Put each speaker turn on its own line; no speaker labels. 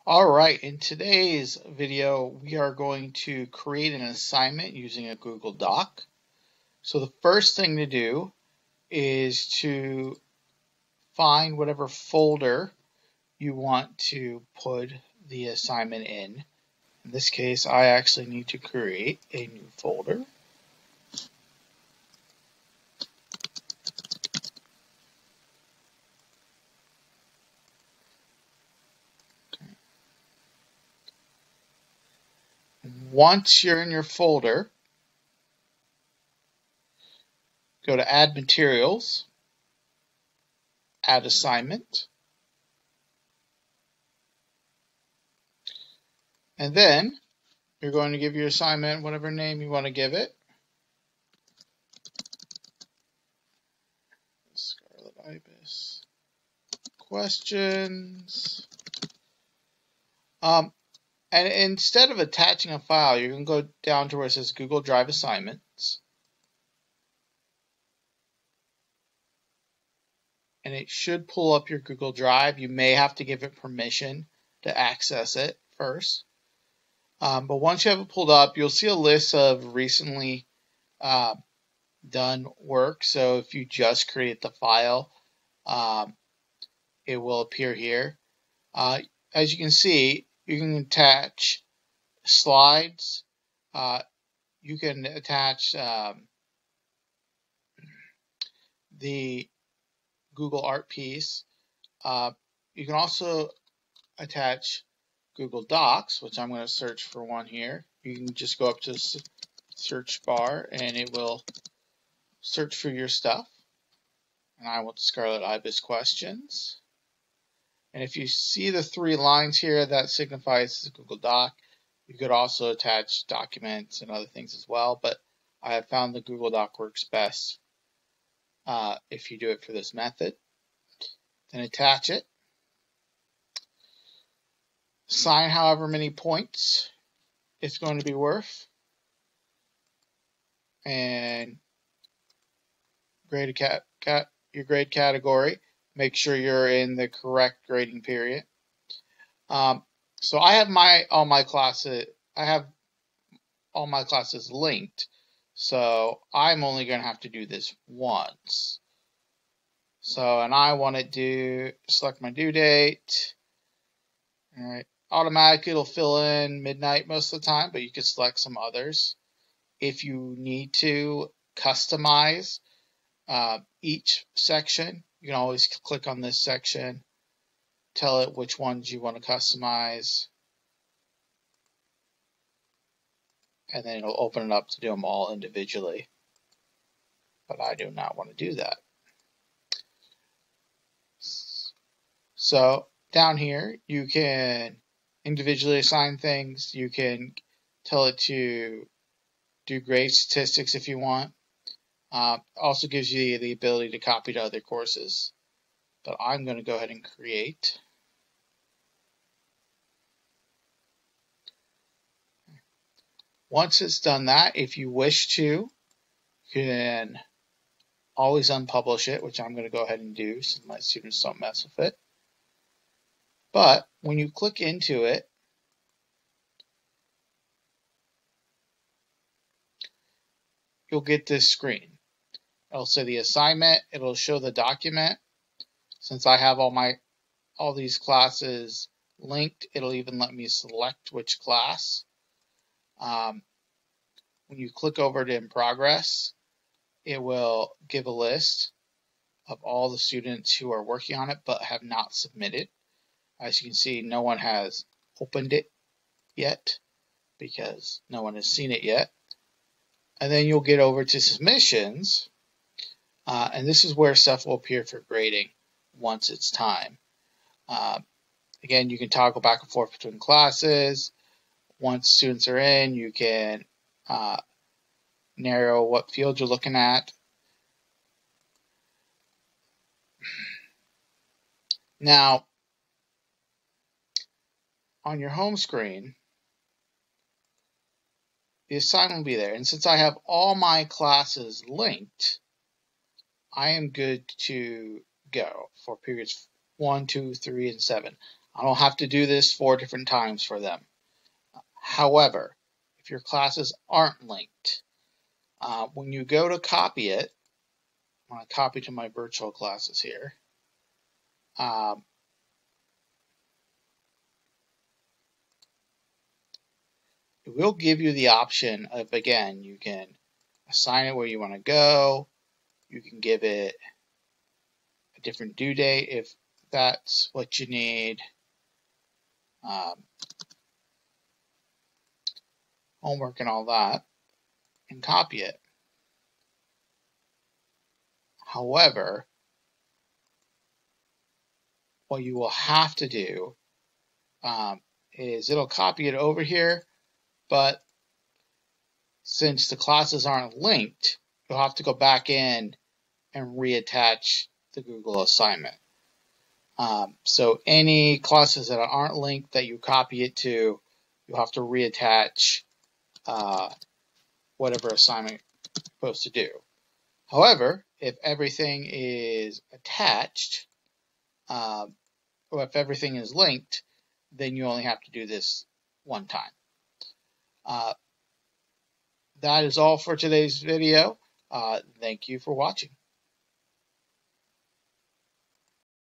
All right, in today's video, we are going to create an assignment using a Google Doc. So the first thing to do is to find whatever folder you want to put the assignment in. In this case, I actually need to create a new folder. Once you're in your folder, go to Add Materials, Add Assignment, and then you're going to give your assignment whatever name you want to give it. Scarlet Ibis questions. And instead of attaching a file, you can go down to where it says Google Drive Assignments. And it should pull up your Google Drive. You may have to give it permission to access it first. But once you have it pulled up, you'll see a list of recently done work. So if you just create the file, it will appear here. As you can see, you can attach slides. You can attach the Google Art piece. You can also attach Google Docs, which I'm going to search for one here. You can just go up to the search bar and it will search for your stuff. And I want Scarlet Ibis questions. And if you see the three lines here, that signifies the Google Doc. You could also attach documents and other things as well, but I have found the Google Doc works best if you do it for this method. Then attach it. Assign however many points it's going to be worth. And grade your grade category. Make sure you're in the correct grading period. So I have all my classes linked. So I'm only going to have to do this once. So, and I want to select my due date. All right. Automatically it'll fill in midnight most of the time, but you can select some others. If you need to customize each section, you can always click on this section, tell it which ones you want to customize, and then it'll open it up to do them all individually. But I do not want to do that. So down here, you can individually assign things. You can tell it to do grade statistics if you want. Also gives you the ability to copy to other courses. But I'm going to go ahead and create. Once it's done that, if you wish to, you can always unpublish it, which I'm going to go ahead and do so my students don't mess with it. But when you click into it, you'll get this screen. It'll say the assignment, it'll show the document. Since I have all these classes linked, it'll even let me select which class. When you click over to in progress, it will give a list of all the students who are working on it but have not submitted. As you can see, no one has opened it yet because no one has seen it yet. And then you'll get over to submissions, and this is where stuff will appear for grading once it's time. Again, you can toggle back and forth between classes. Once students are in, you can narrow what field you're looking at. Now, on your home screen, the assignment will be there. And since I have all my classes linked, I am good to go for periods 1, 2, 3, and 7. I don't have to do this 4 different times for them. However, if your classes aren't linked, when you go to copy it, I'm going to copy to my virtual classes here. It will give you the option of, again, you can assign it where you want to go. You can give it a different due date if that's what you need. Homework and all that, and copy it. However, what you will have to do is it'll copy it over here, but since the classes aren't linked, you'll have to go back in and reattach the Google assignment. So any classes that aren't linked that you copy it to, you'll have to reattach whatever assignment you're supposed to do. However, if everything is attached, or if everything is linked, then you only have to do this one time. That is all for today's video. Thank you for watching.